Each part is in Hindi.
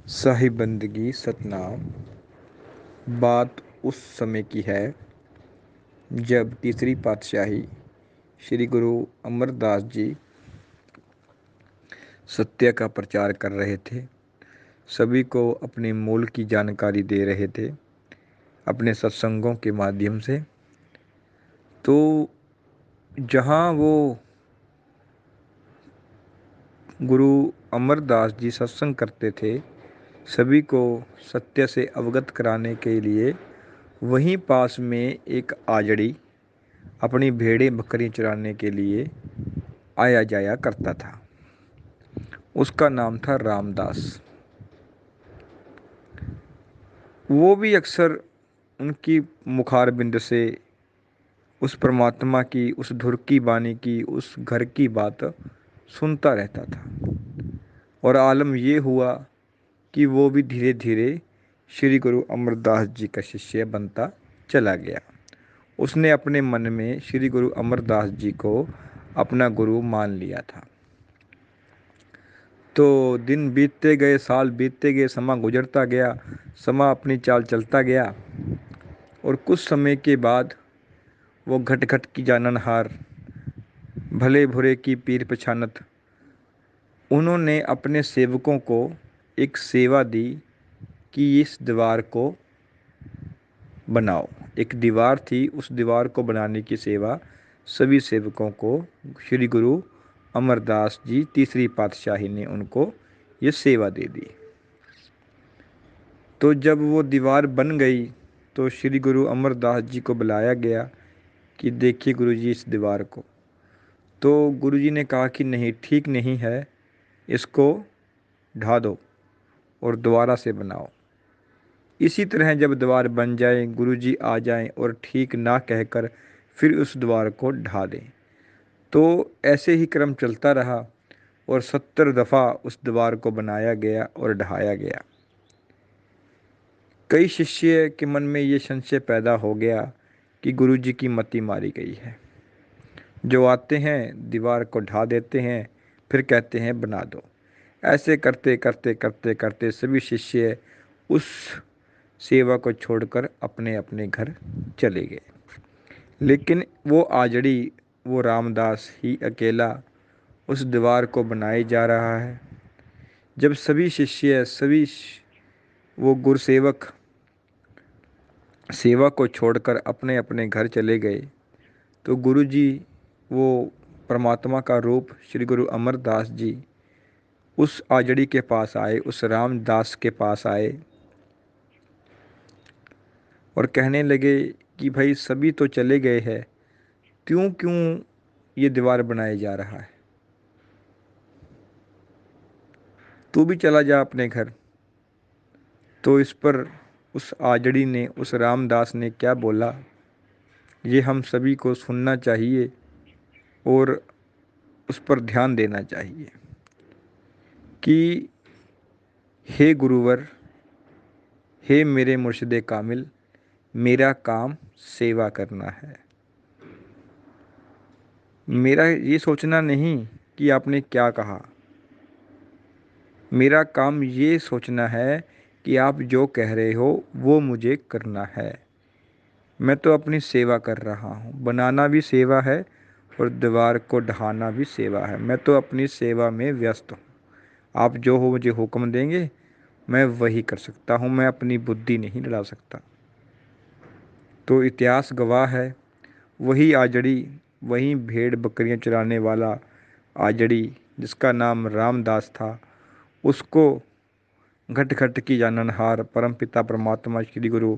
साहिब बंदगी सतनाम। बात उस समय की है जब तीसरी पातशाही श्री गुरु अमरदास जी सत्य का प्रचार कर रहे थे। सभी को अपने मूल की जानकारी दे रहे थे अपने सत्संगों के माध्यम से। तो जहाँ वो गुरु अमरदास जी सत्संग करते थे, सभी को सत्य से अवगत कराने के लिए वहीं पास में एक आजड़ी अपनी भेड़ें बकरियां चराने के लिए आया जाया करता था। उसका नाम था रामदास। वो भी अक्सर उनकी मुखारबिंद से उस परमात्मा की, उस धुर की बानी की, उस घर की बात सुनता रहता था। और आलम ये हुआ कि वो भी धीरे धीरे श्री गुरु अमरदास जी का शिष्य बनता चला गया। उसने अपने मन में श्री गुरु अमरदास जी को अपना गुरु मान लिया था। तो दिन बीतते गए, साल बीतते गए, समा गुजरता गया, समा अपनी चाल चलता गया। और कुछ समय के बाद वो घट घट की जाननहार, भले बुरे की पीर पछानत, उन्होंने अपने सेवकों को एक सेवा दी कि इस दीवार को बनाओ। एक दीवार थी, उस दीवार को बनाने की सेवा सभी सेवकों को श्री गुरु अमरदास जी तीसरी पातशाही ने उनको ये सेवा दे दी। तो जब वो दीवार बन गई तो श्री गुरु अमरदास जी को बुलाया गया कि देखिए गुरु जी इस दीवार को। तो गुरु जी ने कहा कि नहीं, ठीक नहीं है, इसको ढा दो और दोबारा से बनाओ। इसी तरह जब दीवार बन जाए, गुरु जी आ जाएं और ठीक ना कहकर फिर उस दीवार को ढा दें। तो ऐसे ही क्रम चलता रहा और 70 दफ़ा उस दीवार को बनाया गया और ढहाया गया। कई शिष्य के मन में ये संशय पैदा हो गया कि गुरु जी की मति मारी गई है। जो आते हैं दीवार को ढा देते हैं, फिर कहते हैं बना दो। ऐसे करते करते करते करते सभी शिष्य उस सेवा को छोड़कर अपने अपने घर चले गए। लेकिन वो आजड़ी, वो रामदास ही अकेला उस दीवार को बनाए जा रहा है। जब सभी शिष्य, वो गुरुसेवक सेवा को छोड़कर अपने अपने घर चले गए, तो गुरु जी, वो परमात्मा का रूप श्री गुरु अमरदास जी उस आजड़ी के पास आए, उस रामदास के पास आए और कहने लगे कि भाई सभी तो चले गए हैं, क्यों क्यों ये दीवार बनाया जा रहा है? तू भी चला जा अपने घर। तो इस पर उस आजड़ी ने, उस रामदास ने क्या बोला, ये हम सभी को सुनना चाहिए और उस पर ध्यान देना चाहिए कि हे गुरुवर, हे मेरे मुर्शिदे कामिल, मेरा काम सेवा करना है। मेरा ये सोचना नहीं कि आपने क्या कहा। मेरा काम ये सोचना है कि आप जो कह रहे हो वो मुझे करना है। मैं तो अपनी सेवा कर रहा हूँ। बनाना भी सेवा है और दीवार को ढहाना भी सेवा है। मैं तो अपनी सेवा में व्यस्त हूँ। आप जो हो मुझे हुक्म देंगे, मैं वही कर सकता हूँ। मैं अपनी बुद्धि नहीं लड़ा सकता। तो इतिहास गवाह है, वही आजड़ी, वही भेड़ बकरियां चराने वाला आजड़ी जिसका नाम रामदास था, उसको घट घट की जाननहार परमपिता परमात्मा श्री गुरु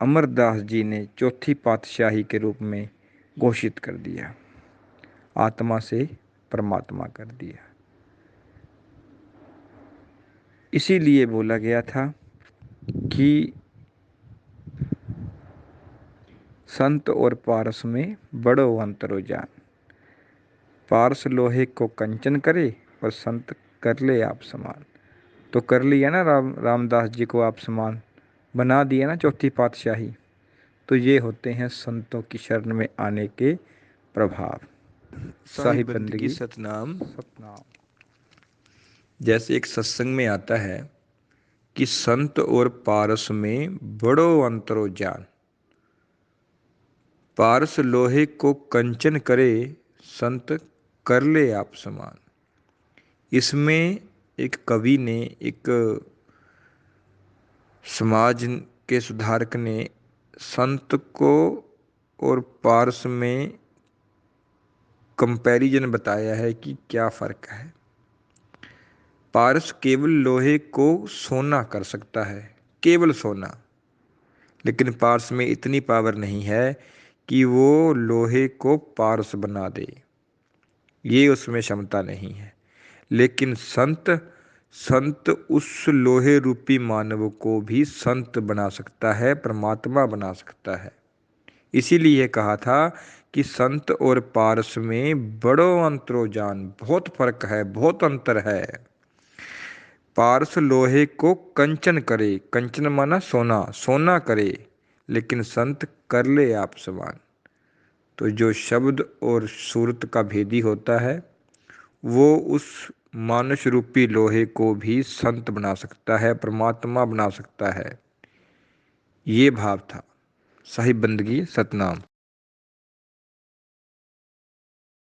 अमरदास जी ने चौथी पातशाही के रूप में घोषित कर दिया, आत्मा से परमात्मा कर दिया। इसीलिए बोला गया था कि संत और पारस में बड़ो अंतरो जान। पारस लोहे को कंचन करे और संत कर ले आप समान। तो कर लिया ना रामदास जी को आप समान, बना दिया ना चौथी पातशाही। तो ये होते हैं संतों की शरण में आने के प्रभाव। साहिब बंदगी सतनाम। सतनाम। जैसे एक सत्संग में आता है कि संत और पारस में बड़ो अंतरो जान। पारस लोहे को कंचन करे, संत कर ले आप समान। इसमें एक कवि ने, एक समाज के सुधारक ने संत को और पारस में कंपैरिजन बताया है कि क्या फ़र्क है। पारस केवल लोहे को सोना कर सकता है, केवल सोना, लेकिन पारस में इतनी पावर नहीं है कि वो लोहे को पारस बना दे, ये उसमें क्षमता नहीं है। लेकिन संत, संत उस लोहे रूपी मानव को भी संत बना सकता है, परमात्मा बना सकता है। इसीलिए कहा था कि संत और पारस में बड़ो अंतरो जान, बहुत फर्क है, बहुत अंतर है। पारस लोहे को कंचन करे, कंचन माना सोना, सोना करे, लेकिन संत कर ले आप समान। तो जो शब्द और सूरत का भेदी होता है, वो उस मानुष रूपी लोहे को भी संत बना सकता है, परमात्मा बना सकता है। ये भाव था। साहिब बंदगी सतनाम।